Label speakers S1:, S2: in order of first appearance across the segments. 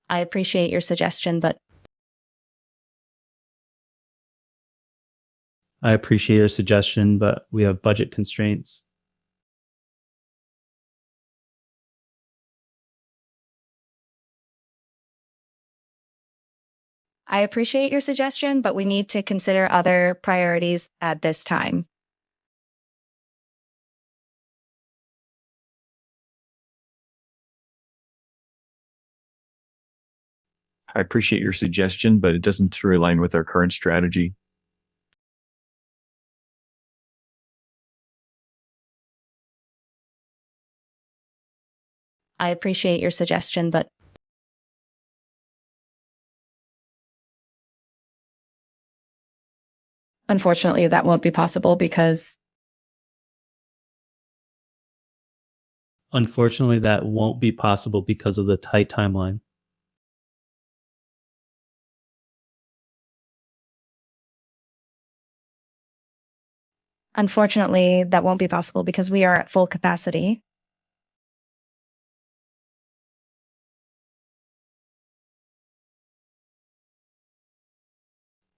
S1: I appreciate your suggestion, but
S2: I appreciate your suggestion, but we have budget constraints.
S1: I appreciate your suggestion, but we need to consider other priorities at this time.
S3: I appreciate your suggestion, but it doesn't truly align with our current strategy.
S1: I appreciate your suggestion, but unfortunately, that won't be possible because
S2: Unfortunately, that won't be possible because of the tight timeline.
S1: Unfortunately, that won't be possible because we are at full capacity.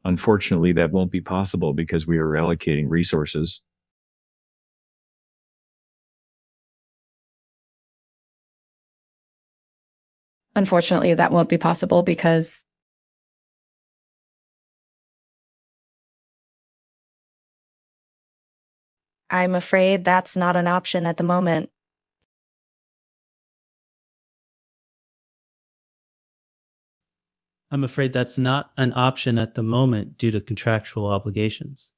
S3: Unfortunately, that won't be possible because we are allocating resources.
S1: Unfortunately, that won't be possible because I'm afraid that's not an option at the moment.
S2: I'm afraid that's not an option at the moment due to contractual obligations.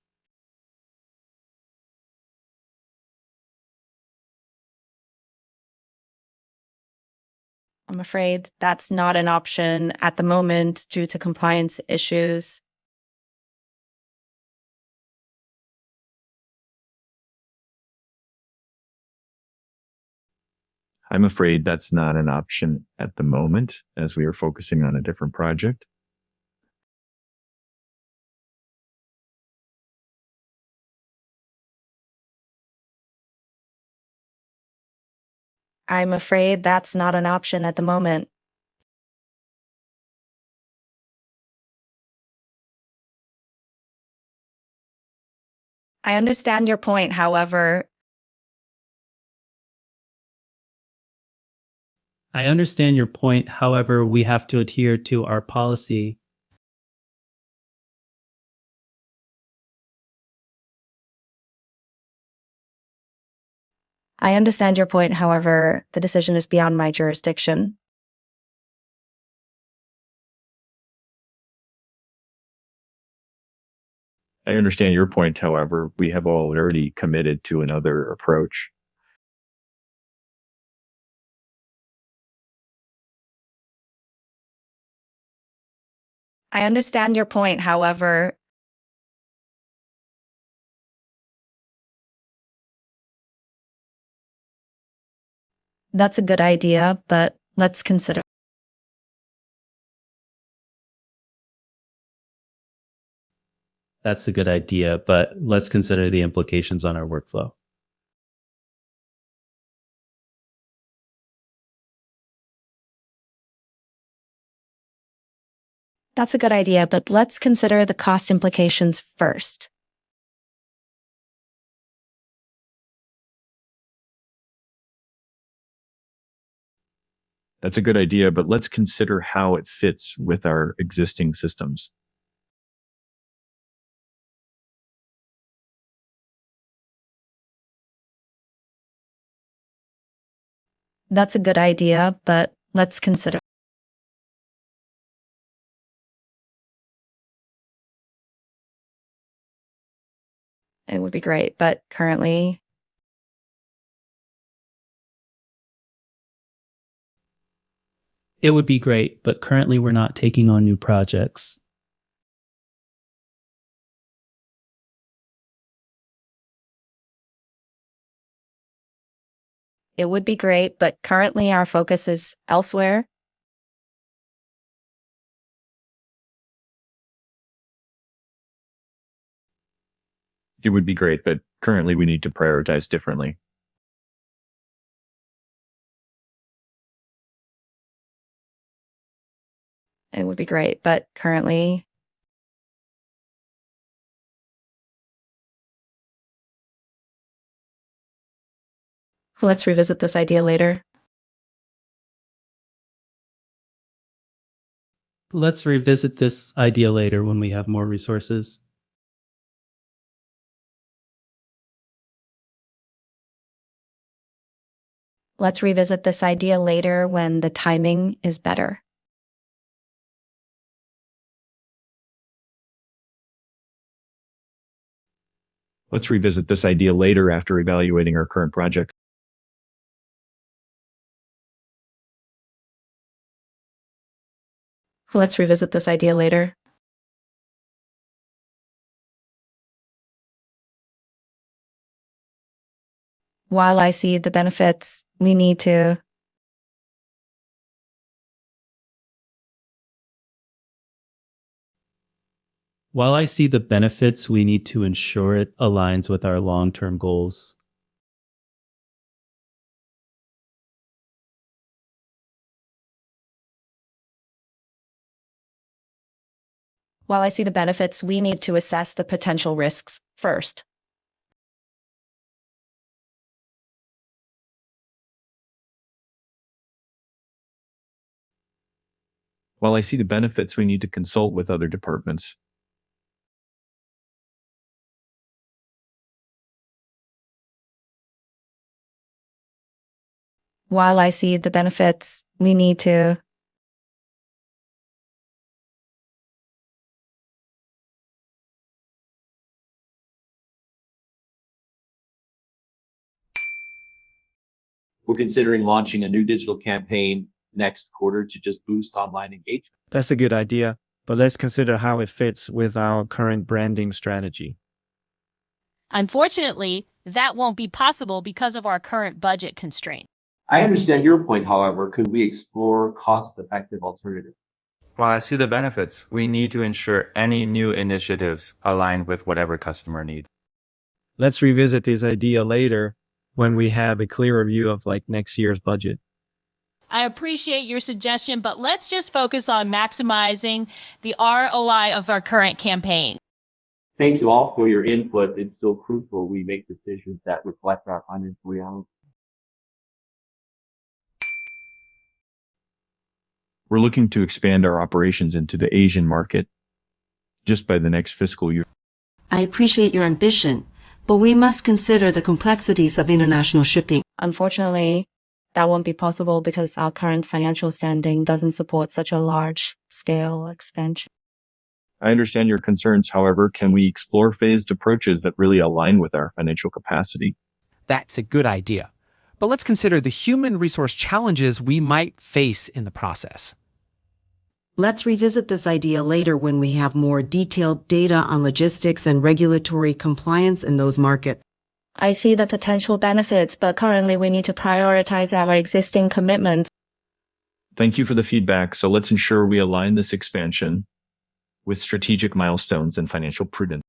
S1: I'm afraid that's not an option at the moment due to compliance issues.
S3: I'm afraid that's not an option at the moment, as we are focusing on a different project.
S1: I'm afraid that's not an option at the moment. I understand your point, however.
S2: I understand your point. However, we have to adhere to our policy.
S1: I understand your point, however, the decision is beyond my jurisdiction.
S3: I understand your point, however, we have already committed to another approach.
S1: I understand your point, however. That's a good idea, but let's consider.
S2: That's a good idea, but let's consider the implications on our workflow.
S1: That's a good idea, but let's consider the cost implications first.
S3: That's a good idea, but let's consider how it fits with our existing systems.
S1: That's a good idea, but let's consider. It would be great, but currently.
S2: It would be great, but currently we're not taking on new projects.
S1: It would be great, but currently our focus is elsewhere.
S3: It would be great, but currently we need to prioritize differently.
S1: it would be great. But currently, let's revisit this idea later.
S2: Let's revisit this idea later when we have more resources.
S1: Let's revisit this idea later when the timing is better.
S3: Let's revisit this idea later after evaluating our current project.
S1: Let's revisit this idea later. While I see the benefits, we need to.
S2: While I see the benefits, we need to ensure it aligns with our long-term goals.
S1: While I see the benefits, we need to assess the potential risks first.
S3: While I see the benefits, we need to consult with other departments.
S1: While I see the benefits, we need to.
S4: We're considering launching a new digital campaign next quarter to just boost online engagement.
S5: That's a good idea, but let's consider how it fits with our current branding strategy.
S6: Unfortunately, that won't be possible because of our current budget constraint.
S4: I understand your point, however. Could we explore cost-effective alternatives?
S7: While I see the benefits, we need to ensure any new initiatives align with whatever customer need.
S5: Let's revisit this idea later when we have a clearer view of next year's budget.
S6: I appreciate your suggestion, but let's just focus on maximizing the ROI of our current campaign.
S4: Thank you all for your input. It's so crucial we make decisions that reflect our financial reality.
S3: We're looking to expand our operations into the Asian market just by the next fiscal year.
S8: I appreciate your ambition, but we must consider the complexities of international shipping.
S1: Unfortunately, that won't be possible because our current financial standing doesn't support such a large-scale expansion.
S3: I understand your concerns. However, can we explore phased approaches that really align with our financial capacity?
S9: That's a good idea. But let's consider the human resource challenges we might face in the process.
S8: Let's revisit this idea later when we have more detailed data on logistics and regulatory compliance in those markets.
S1: I see the potential benefits, but currently we need to prioritize our existing commitment.
S3: Thank you for the feedback. So let's ensure we align this expansion with strategic milestones and financial prudence.